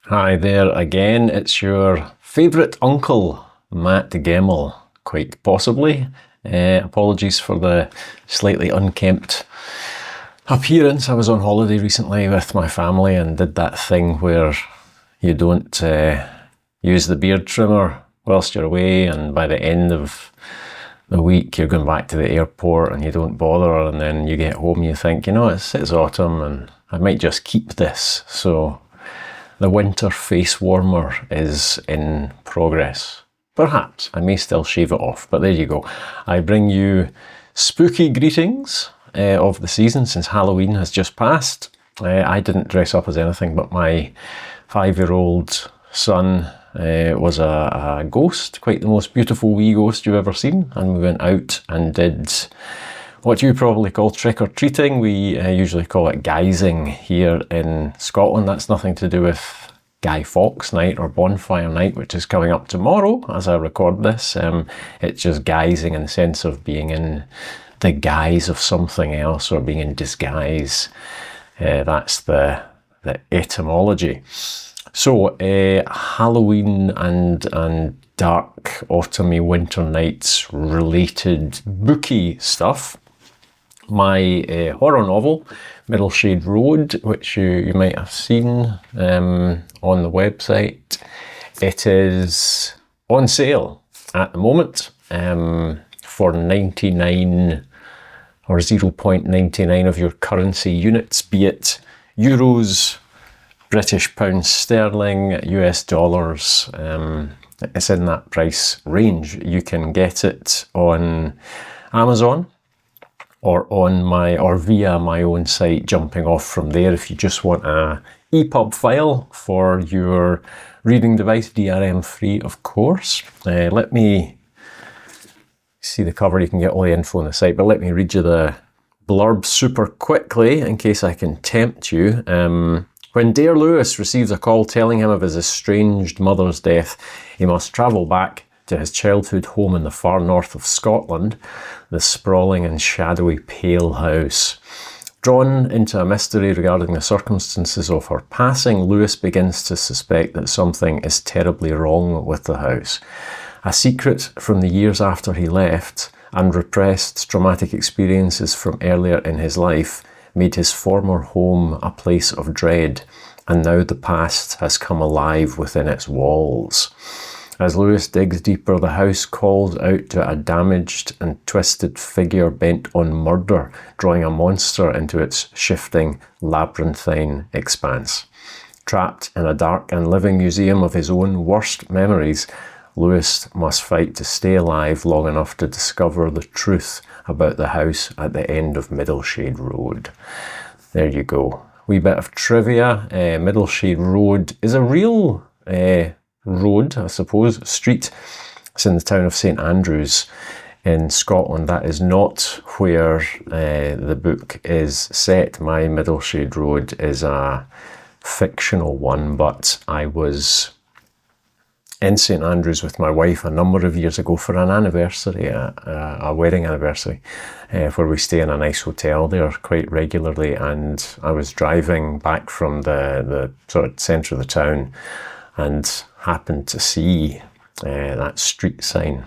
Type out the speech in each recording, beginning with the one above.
Hi there again, it's your favourite uncle, Matt Gemmell, quite possibly. Apologies for the slightly unkempt appearance. I was on holiday recently with my family and did that thing where you don't use the beard trimmer whilst you're away, and by the end of the week you're going back to the airport and you don't bother, and then you get home and you think, it's autumn and I might just keep this. So the winter face warmer is in progress. Perhaps I may still shave it off, but there you go. I bring you spooky greetings of the season since Halloween has just passed. I didn't dress up as anything, but my 5-year-old son was a ghost, quite the most beautiful wee ghost you've ever seen, and we went out and did what you probably call trick-or-treating. We usually call it guising here in Scotland. That's nothing to do with Guy Fawkes Night or Bonfire Night, which is coming up tomorrow as I record this. It's just guising in the sense of being in the guise of something else or being in disguise. That's the etymology. So Halloween and dark autumny winter nights related booky stuff. My horror novel, Middleshade Road, which you might have seen on the website. It is on sale at the moment for 99 or 0.99 of your currency units, be it euros, British pounds sterling, US dollars. It's in that price range. You can get it on Amazon or via my own site, jumping off from there if you just want a EPUB file for your reading device, DRM free of course. Let me see the cover, you can get all the info on the site, but let me read you the blurb super quickly in case I can tempt you. When Dare Lewis receives a call telling him of his estranged mother's death, he must travel back to his childhood home in the far north of Scotland, the sprawling and shadowy Pale House. Drawn into a mystery regarding the circumstances of her passing, Lewis begins to suspect that something is terribly wrong with the house. A secret from the years after he left, and repressed traumatic experiences from earlier in his life, made his former home a place of dread, and now the past has come alive within its walls. As Lewis digs deeper, the house calls out to a damaged and twisted figure bent on murder, drawing a monster into its shifting, labyrinthine expanse. Trapped in a dark and living museum of his own worst memories, Lewis must fight to stay alive long enough to discover the truth about the house at the end of Middleshade Road. There you go. Wee bit of trivia. Middleshade Road is a real road, I suppose, street. It's in the town of St Andrews in Scotland. That is not where the book is set. My Middleshade Road is a fictional one, but I was in St Andrews with my wife a number of years ago for an anniversary, a wedding anniversary, where we stay in a nice hotel there quite regularly, and I was driving back from the sort of centre of the town and happened to see that street sign.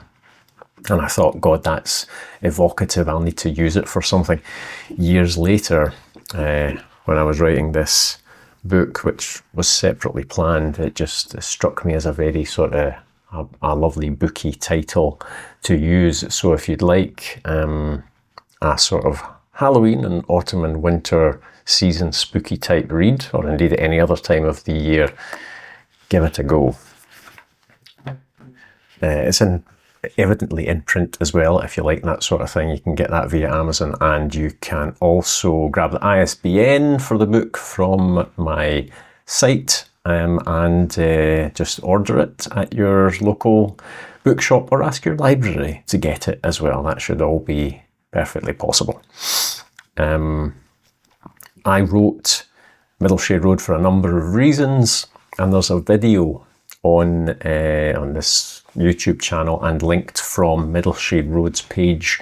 And I thought, God, that's evocative, I'll need to use it for something. Years later, when I was writing this book, which was separately planned, it just struck me as a very sort of a lovely booky title to use. So if you'd like a sort of Halloween and autumn and winter season spooky type read, or indeed any other time of the year, give it a go. It's evidently in print as well. If you like that sort of thing, you can get that via Amazon, and you can also grab the ISBN for the book from my site and just order it at your local bookshop or ask your library to get it as well. That should all be perfectly possible. I wrote Middleshade Road for a number of reasons, and there's a video on this YouTube channel and linked from Middleshade Road's page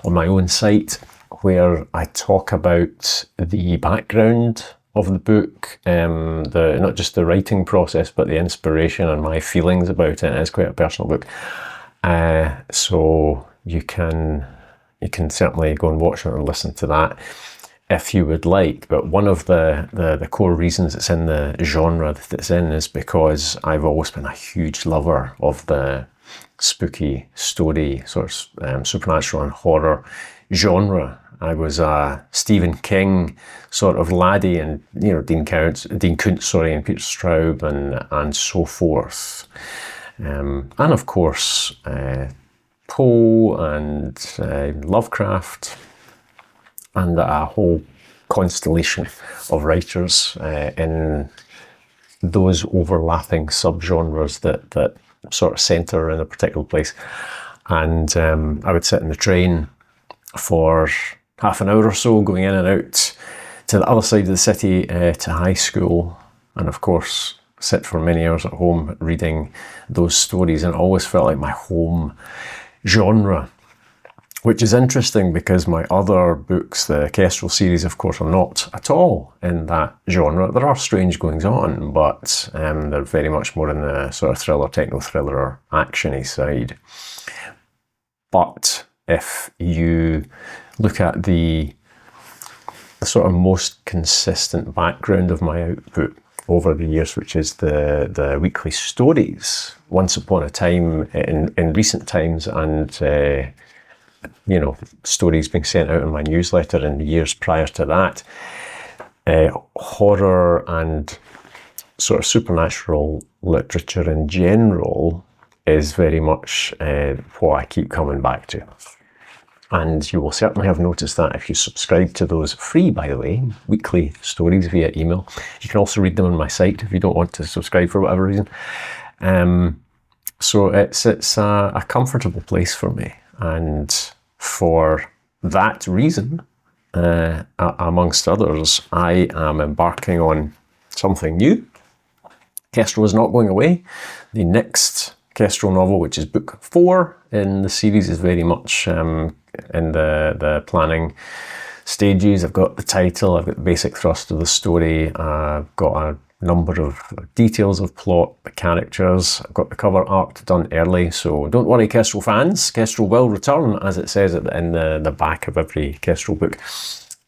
on my own site, where I talk about the background of the book, not just the writing process, but the inspiration and my feelings about it. It's quite a personal book. So you can certainly go and watch it and listen to that if you would like. But one of the core reasons it's in the genre that it's in is because I've always been a huge lover of the spooky story, sort of supernatural and horror genre. I was a Stephen King sort of laddie, and Dean Koontz, and Peter Straub, and so forth, and of course Poe and Lovecraft, and a whole constellation of writers in those overlapping subgenres that sort of centre in a particular place. And I would sit in the train for half an hour or so, going in and out to the other side of the city to high school, and of course sit for many hours at home reading those stories, and it always felt like my home genre, which is interesting because my other books, the Kestrel series, of course, are not at all in that genre. There are strange goings on, but they're very much more in the sort of thriller, techno-thriller, or action-y side. But if you look at the sort of most consistent background of my output over the years, which is the weekly stories, once upon a time in recent times, and stories being sent out in my newsletter in the years prior to that, horror and sort of supernatural literature in general is very much what I keep coming back to. And you will certainly have noticed that if you subscribe to those free, by the way, weekly stories via email. You can also read them on my site if you don't want to subscribe for whatever reason. So it's a comfortable place for me. And for that reason, amongst others, I am embarking on something new. Kestrel is not going away. The next Kestrel novel, which is book 4 in the series, is very much in the planning stages. I've got the title, I've got the basic thrust of the story, I've got a number of details of plot, the characters, I've got the cover art done early, so don't worry, Kestrel fans, Kestrel will return, as it says in the back of every Kestrel book.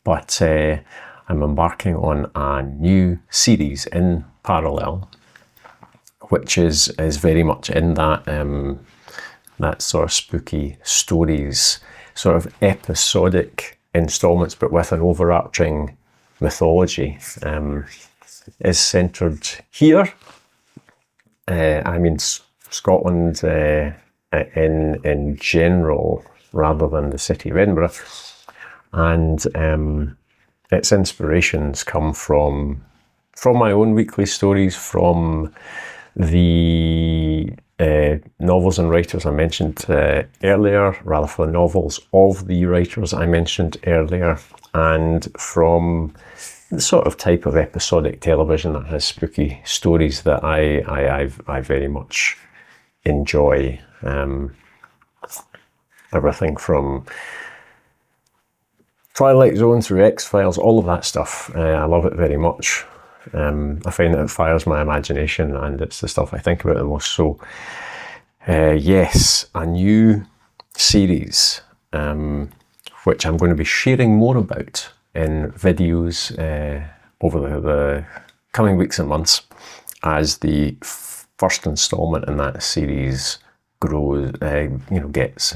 But I'm embarking on a new series in parallel, which is very much in that sort of spooky stories, sort of episodic installments, but with an overarching mythology, is centred here. Scotland in general, rather than the city of Edinburgh, and its inspirations come from my own weekly stories, from the novels and writers I mentioned earlier, rather for the novels of the writers I mentioned earlier, and from the sort of type of episodic television that has spooky stories that I very much enjoy. Everything from Twilight Zone through X-Files, all of that stuff. I love it very much. I find that it fires my imagination, and it's the stuff I think about the most. So, yes, a new series, which I'm going to be sharing more about in videos over the coming weeks and months, as the first installment in that series grows, gets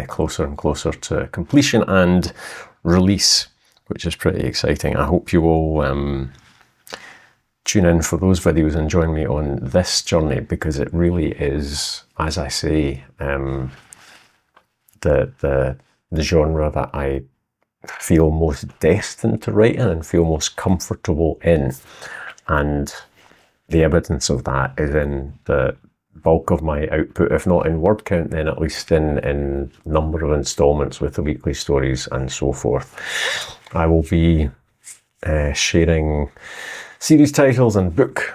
closer and closer to completion and release, which is pretty exciting. I hope you will tune in for those videos and join me on this journey, because it really is, as I say, the genre that I feel most destined to write in and feel most comfortable in. And the evidence of that is in the bulk of my output, if not in word count, then at least in number of installments with the weekly stories and so forth. I will be sharing series titles and book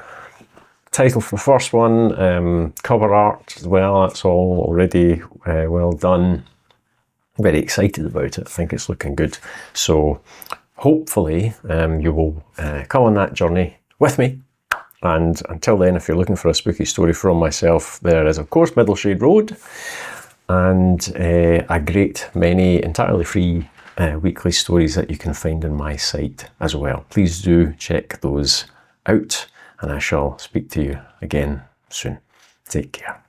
title for the first one, cover art as well. That's all already well done. Very excited about it. I think it's looking good. So hopefully you will come on that journey with me. And until then, if you're looking for a spooky story from myself, there is of course Middleshade Road, and a great many entirely free weekly stories that you can find on my site as well. Please do check those out, and I shall speak to you again soon. Take care.